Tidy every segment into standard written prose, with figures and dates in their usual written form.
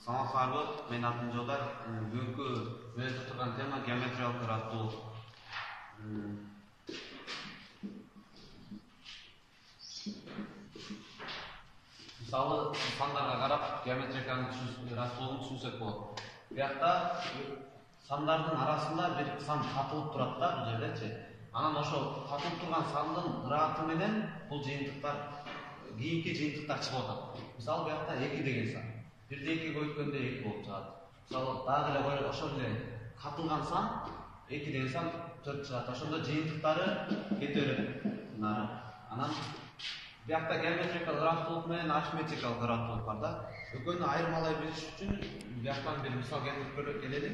Саламатсыздарбы, мен атым Жолдар. Бүгүнкү мезгилде турган тема геометриялык ыраттуу. Мисалы, сандарга карап геометриянын ыраттуулугун түшүнсөк болот. Биякта сандардын арасында бир сан катылып турат да, бул жердечи. Анан ошо катылып турган сандын ыраты менен бул жыйынтыктар, кийинки жыйынтыктар чыгып атат. Мисалы, биякта 2 деген сан. 1'de 2 көйткөндө 2 болуп чыгат. Мисалы, дагы эле койгон ошол эле катылган сан 2 деген сан 4 чыгат. Ошондо жыйынтыктары кете берет. Анан биякта геометрикалык ыраттуулук менен арифметикалык ыраттуулук бар да. Экөөнү айырмалай билиш үчүн бияктан бир мисал келтирип келели.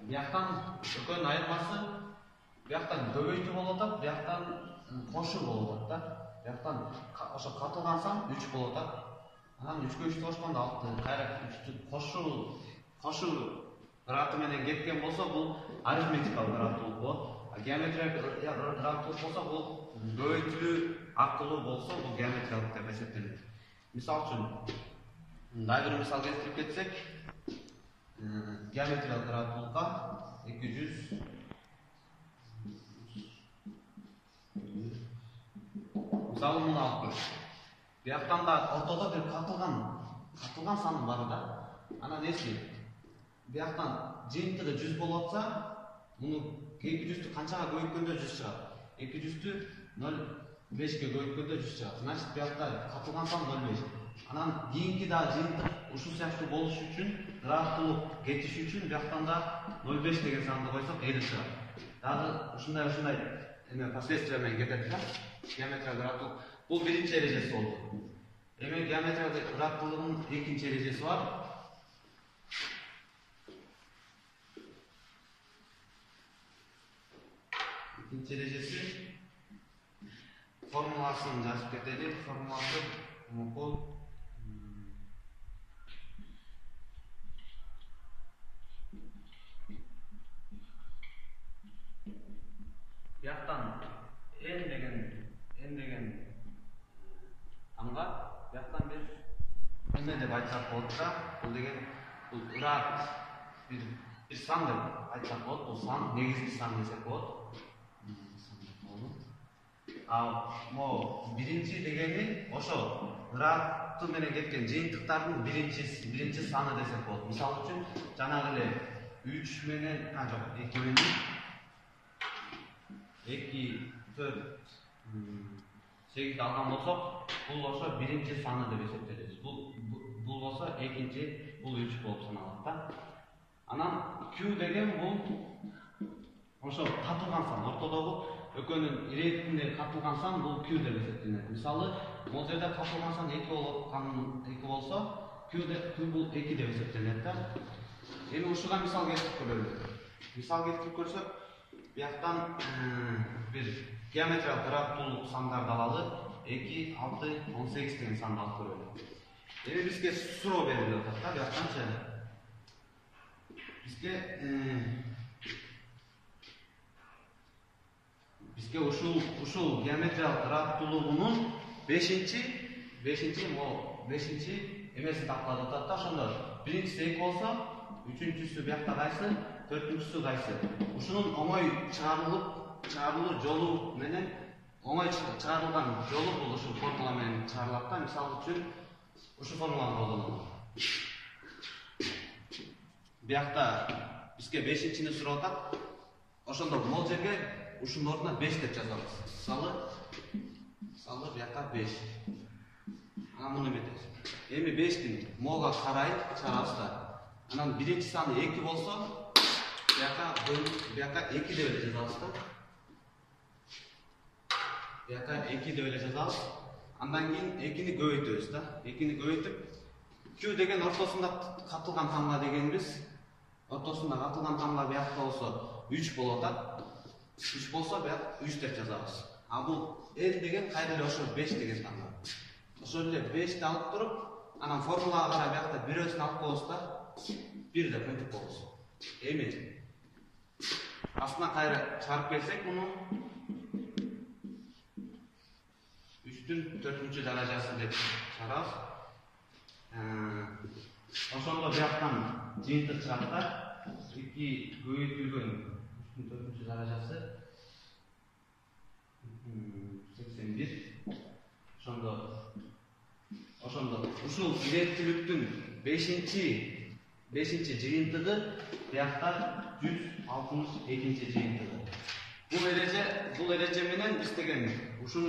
Бияктан экөөнүн айырмасы бияктан көбөйтүү болуп атат, бияктан кошуу болуп атат да. Бияктан ошо катылган сан 3 болуп атат. Анан 3 кошкондо 6, кайра 3 кошуу ыраты менен кеткен болсо, бул арифметикалык ыраттуулук болот. Геометриялык ыраттуулук болсо, бул көбөйтүү аркылуу болсо, бул геометриялык деп эсептелет. Мисал үчүн, дагы бир мисал келтирип кетсек, геометриялык ыраттуулукка 200 мисалы муну алып көрсөк. Бияктан да ортодо бир катылган сан бар да. Анан эски бияктан жыйынтыгы 100 болуп атса, муну 200'тү канчага көбөйткөндө 100 чыгат. 200'тү 0,5ке көбөйткөндө 100 чыгат. Значит, биякта катылган сан 0,5. Анан кийинки да жыйынтык ушул сыяктуу болуш үчүн, ыраттуулук кетиш үчүн бияктан да 0,5 деген санды койсок 50 чыгат. Дагы ушундай последствия менен кетет да. Геометриялык ыраттуулук. Бул биринчи эрежеси болду. Эми геометриялык ыраттуулугунун экинчи эрежеси бар. Экинчи эрежеси формуласын жазып кетели. Формуласы бул бияктан n деген санга бияктан бир эме деп айтсак болот да. Бул деген ырат бир сан деп айтсак болот. Бул сан негизги сан десек болот. Могу биринчи дегени ошо ыраты менен кеткен жыйынтыктардын биринчи саны десек болот. Мисалы үчүн, жанагы эле 3 менен, жок, 2 менен 2, 4, 8 алган болсок, бул ошо биринчи саны деп эсептелет. Бул болсо экинчи, бул 3 болуп саналат да. Анан Q деген бул ошо катылган сан, ортодогу экөөнүн иретинде катылган сан, бул Q деп эсептелет. Мисалы, бул жерде катылган сан 2 болсо, Q бул 2 деп эсептелет да. Эми ушуга мисал келтирип көрөлү. Мисал келтирип көрсөк, бияктан бир геометриялык ыраттуулук сандарды алалы. 2, 6, 18 деген санды алып көрөлү. Эми бизге суроо берилип атат да, бияктанчы. Бизге ушул геометриялык ыраттуулугунун 5-чи эмесин тапкылап атат да. Ошондо биринчиси 2 болсо, үчүнчүсү биякта кайсы, төртүнчүсү кайсы. Ушунун оңой чыгарылуу жолу менен, оңой чыгарылган жолу бул ушул формула менен чыгарылат да. Мисалы үчүн, ушул формуланы колдонолу. Биякта бизге 5-чини сурап атат. Ошондо бул жерге ушунун ордуна 5 деп жазабыз. Мисалы биякта 5. Анан муну эметебиз. Эми 5тин мога карай чыгарабыз да. Анан биринчи саны 2 болсо, биякка 2 деп эле жазабыз да. Биякка 2 деп эле жазабыз. Андан кийин 2ни көбөйтөбүз да. 2ни көбөйтүп, Q деген ортосунда катылган тамга дегенбиз. Ортосунда катылган тамга биякта болсо 3 болуп атат. 3 болсо бияк 3 деп жазабыз. Бул L деген кайра эле ошо 5 деген тамга. Ошол эле 5ти алып туруп, анан формулага карай биякта бирөөсүн алып коебуз да. 1 деп өтүп коебуз. Эми астына кайра чыгарып келсек, муну 3 3'tün 4. darajası деп чыгарабыз. Ошондо бияктан жыйынтык чыгат да, 2 көбөйтүлгөн 3'tün 4. darajасы 81. Ошондо ушул иреттүүлүктүн 5-чи жыйынтыгы биякта 162-чи жыйынтыгы. Бул эреже менен биз деген ушу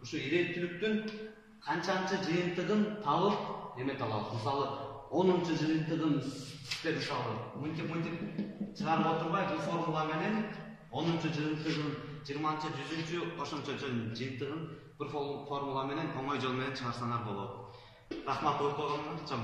иреттүүлүктүн канчанчы жыйынтыгын табып эмете алабыз. Мисалы 10-чу жыйынтыгын сиздер мисалы мынтип чыгарып отурбай, бул формула менен 10-чу жыйынтыгын, 20-чы, 100-чү ошончо жыйынтыгын бир формула менен оңой жол менен чыгарсаңар болот. Рахмат, окуганыңар үчүн.